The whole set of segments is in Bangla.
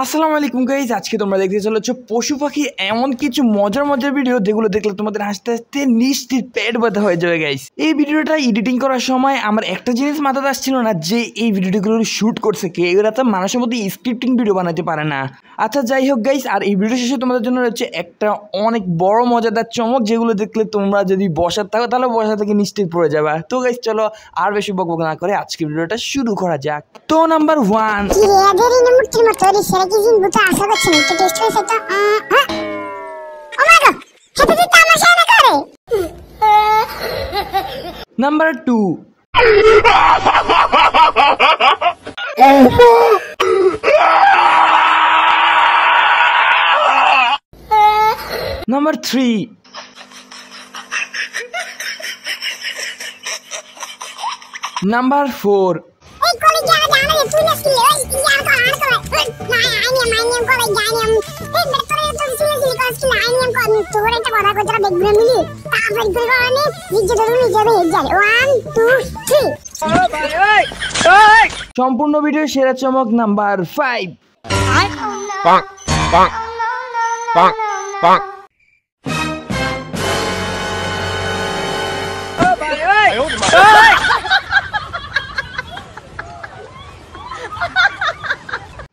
আসসালামু আলাইকুম গাইজ, আজকে তোমরা দেখতে চলেছো পশু পাখি এমন কিছু মজার মজার ভিডিও যেগুলো দেখলে তোমাদের হাসতে হাসতে নিশ্চিত পেট ব্যথা হয়ে যাবে গাইজ। এই ভিডিওটা এডিটিং করার সময় আমার একটা জিনিস মাথাতে আসছিল না যে এই ভিডিওগুলো শুট করছে কে। এরা তো মানুষের মধ্যে স্ক্রিপ্টিং ভিডিও বানাতে পারে না। আচ্ছা যাই হোক গাইজ, আর এই ভিডিও শেষে তোমাদের জন্য রয়েছে একটা অনেক বড় মজাদার চমক, যেগুলো দেখলে তোমরা যদি বসার থাকো তাহলে বসা থেকে নিশ্চিত পড়ে যাবে। তো গাইজ চলো আর বেশি বকবক না করে আজকে ভিডিওটা শুরু করা যাক। তো নাম্বার 1, নাম্বার 2, নাম্বার 3, নাম্বার 4, সম্পূর্ণ ভিডিও সেরা চমক নাম্বার 5।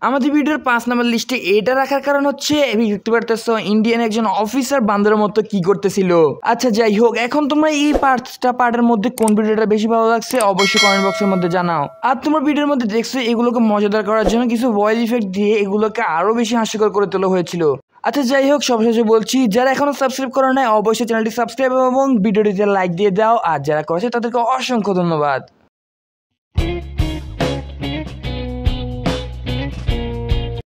আমাদের ভিডিওর 5 নম্বর লিস্টে এটা রাখার কারণ হচ্ছে দেখতে পারতেছো ইন্ডিয়ান একজন অফিসার বান্দরের মতো কি করতেছিল। আচ্ছা যাই হোক, এখন তোমরা এই পার্টের মধ্যে কোন ভিডিওটা বেশি ভালো লাগছে অবশ্যই কমেন্ট বক্সের মধ্যে জানাও। আর তোমরা ভিডিওর মধ্যে দেখছো এগুলোকে মজাদার করার জন্য কিছু ভয়েস ইফেক্ট দিয়ে এগুলোকে আরো বেশি হাস্যকর করে তোলা হয়েছিল। আচ্ছা যাই হোক, সবশেষে বলছি যারা এখনো সাবস্ক্রাইব করো নাই অবশ্যই চ্যানেলটি সাবস্ক্রাইব এবং ভিডিওটিতে লাইক দিয়ে দাও, আর যারা করেছে তাদেরকে অসংখ্য ধন্যবাদ।